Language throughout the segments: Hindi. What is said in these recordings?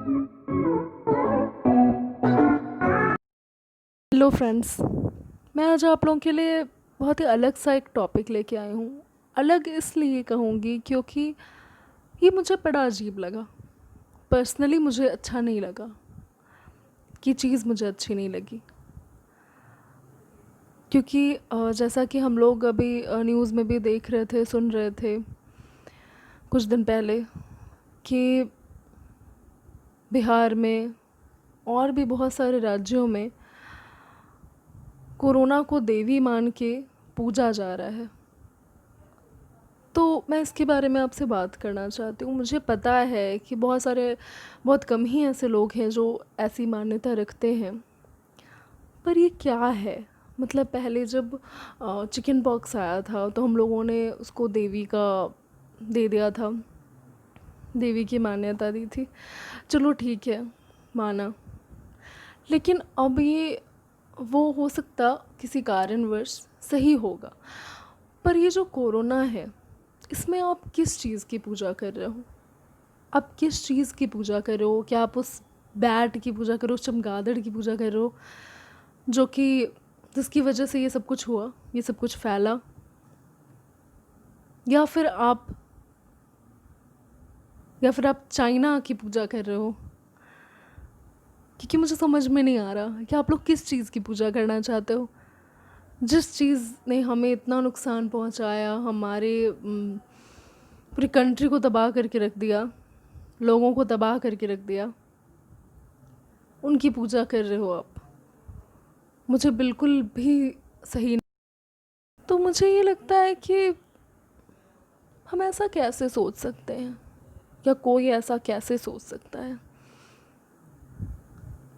Hello friends. मैं आज आप लोगों के लिए बहुत ही अलग सा एक टॉपिक लेके आई हूँ। अलग इसलिए कहूँगी क्योंकि ये मुझे बड़ा अजीब लगा। पर्सनली मुझे अच्छा नहीं लगा, कि चीज़ मुझे अच्छी नहीं लगी। क्योंकि जैसा कि हम लोग अभी न्यूज़ में भी देख रहे थे, सुन रहे थे कुछ दिन पहले कि बिहार में और भी बहुत सारे राज्यों में कोरोना को देवी मान के पूजा जा रहा है। तो मैं इसके बारे में आपसे बात करना चाहती हूँ। मुझे पता है कि बहुत कम ही ऐसे लोग हैं जो ऐसी मान्यता रखते हैं, पर ये क्या है? मतलब पहले जब चिकन पॉक्स आया था तो हम लोगों ने उसको देवी का दे दिया था, देवी की मान्यता दी थी। चलो ठीक है, माना। लेकिन अब ये वो हो सकता किसी कारणवश सही होगा, पर ये जो कोरोना है इसमें आप किस चीज़ की पूजा कर रहे हो? आप किस चीज़ की पूजा कर रहे हो? क्या आप उस बैट की पूजा कर रहे हो, चमगादड़ की पूजा कर रहे हो, जो कि जिसकी वजह से ये सब कुछ हुआ, ये सब कुछ फैला? या फिर आप चाइना की पूजा कर रहे हो? क्योंकि मुझे समझ में नहीं आ रहा कि आप लोग किस चीज़ की पूजा करना चाहते हो। जिस चीज़ ने हमें इतना नुकसान पहुंचाया, हमारे पूरी कंट्री को तबाह करके रख दिया, लोगों को तबाह करके रख दिया, उनकी पूजा कर रहे हो आप। मुझे बिल्कुल भी सही नहीं। तो मुझे ये लगता है कि हम ऐसा कैसे सोच सकते हैं, या कोई ऐसा कैसे सोच सकता है?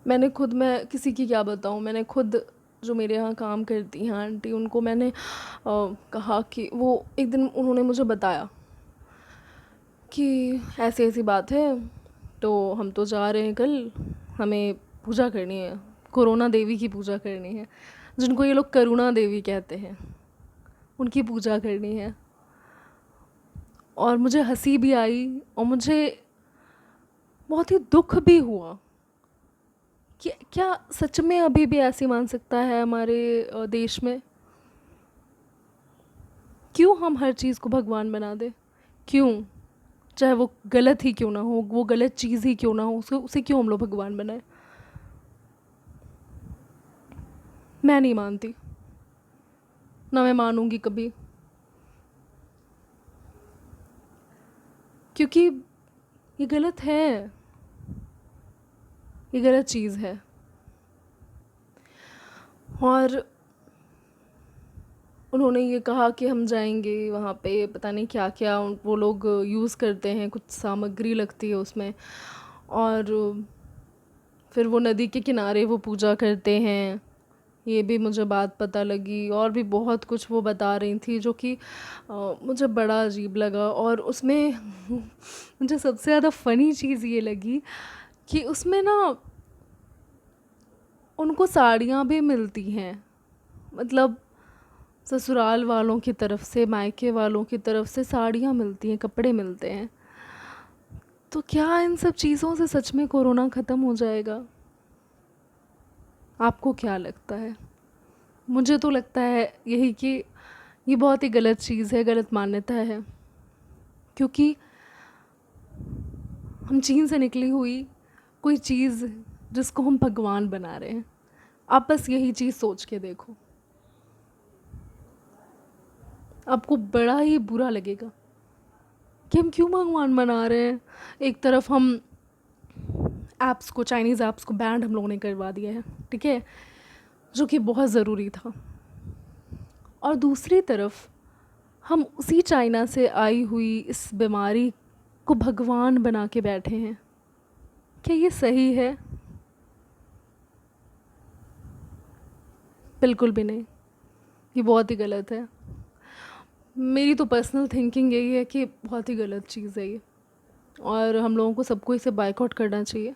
मैं किसी की क्या बताऊँ, मैंने खुद जो मेरे यहाँ काम करती हैं आंटी, उनको मैंने कहा कि वो एक दिन उन्होंने मुझे बताया कि ऐसी ऐसी बात है, तो हम तो जा रहे हैं कल, हमें पूजा करनी है, कोरोना देवी की पूजा करनी है, जिनको ये लोग करुणा देवी कहते हैं, उनकी पूजा करनी है। और मुझे हंसी भी आई और मुझे बहुत ही दुख भी हुआ कि क्या सच में अभी भी ऐसे मान सकता है हमारे देश में? क्यों हम हर चीज़ को भगवान बना दें? क्यों? चाहे वो गलत ही क्यों ना हो, वो गलत चीज़ ही क्यों ना हो, उसे क्यों हम लोग भगवान बनाए? मैं नहीं मानती, ना मैं मानूंगी कभी, क्योंकि ये गलत है, ये गलत चीज़ है। और उन्होंने ये कहा कि हम जाएंगे वहाँ पे, पता नहीं क्या क्या वो लोग यूज़ करते हैं, कुछ सामग्री लगती है उसमें, और फिर वो नदी के किनारे वो पूजा करते हैं। ये भी मुझे बात पता लगी, और भी बहुत कुछ वो बता रही थी जो कि मुझे बड़ा अजीब लगा। और उसमें मुझे सबसे ज़्यादा फ़नी चीज़ ये लगी कि उसमें ना उनको साड़ियाँ भी मिलती हैं, मतलब ससुराल वालों की तरफ से, मायके वालों की तरफ से साड़ियाँ मिलती हैं, कपड़े मिलते हैं। तो क्या इन सब चीज़ों से सच में कोरोना ख़त्म हो जाएगा? आपको क्या लगता है? मुझे तो लगता है यही कि ये बहुत ही गलत चीज़ है, गलत मान्यता है। क्योंकि हम चीन से निकली हुई कोई चीज़ जिसको हम भगवान बना रहे हैं। आप बस यही चीज़ सोच के देखो, आपको बड़ा ही बुरा लगेगा कि हम क्यों भगवान बना रहे हैं। एक तरफ हम ऐप्स को, चाइनीज़ ऐप्स को बैंड हम लोगों ने करवा दिया है, ठीक है, जो कि बहुत ज़रूरी था। और दूसरी तरफ हम उसी चाइना से आई हुई इस बीमारी को भगवान बना के बैठे हैं। क्या ये सही है? बिल्कुल भी नहीं, ये बहुत ही गलत है। मेरी तो पर्सनल थिंकिंग यही है कि बहुत ही गलत चीज़ है ये, और हम लोगों को सबको इसे बाइकआउट करना चाहिए।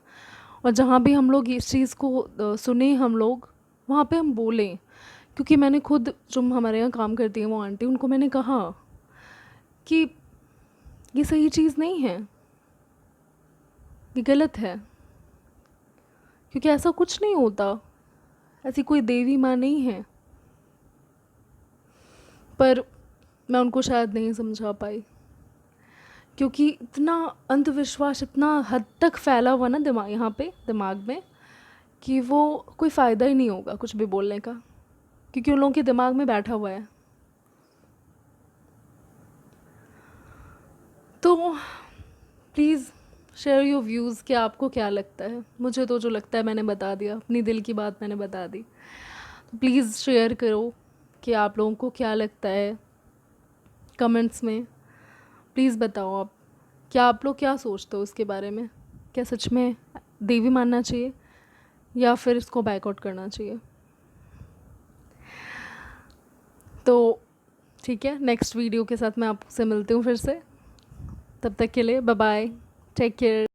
और जहाँ भी हम लोग इस चीज़ को सुने, हम लोग वहाँ पे हम बोलें। क्योंकि मैंने खुद, जो हमारे यहाँ काम करती हैं वो आंटी, उनको मैंने कहा कि ये सही चीज़ नहीं है, ये गलत है। क्योंकि ऐसा कुछ नहीं होता, ऐसी कोई देवी माँ नहीं है। पर मैं उनको शायद नहीं समझा पाई, क्योंकि इतना अंधविश्वास इतना हद तक फैला हुआ ना दिमाग, यहाँ पे दिमाग में, कि वो कोई फ़ायदा ही नहीं होगा कुछ भी बोलने का, क्योंकि उन लोगों के दिमाग में बैठा हुआ है। तो प्लीज़ शेयर योर व्यूज़ कि आपको क्या लगता है। मुझे तो जो लगता है मैंने बता दिया, अपनी दिल की बात मैंने बता दी। तो प्लीज़ शेयर करो कि आप लोगों को क्या लगता है कमेंट्स में। प्लीज़ बताओ आप, क्या आप लोग क्या सोचते हो इसके बारे में? क्या सच में देवी मानना चाहिए या फिर इसको बैकआउट करना चाहिए? तो ठीक है, नेक्स्ट वीडियो के साथ मैं आपसे मिलती हूँ फिर से। तब तक के लिए बाय बाय, टेक केयर।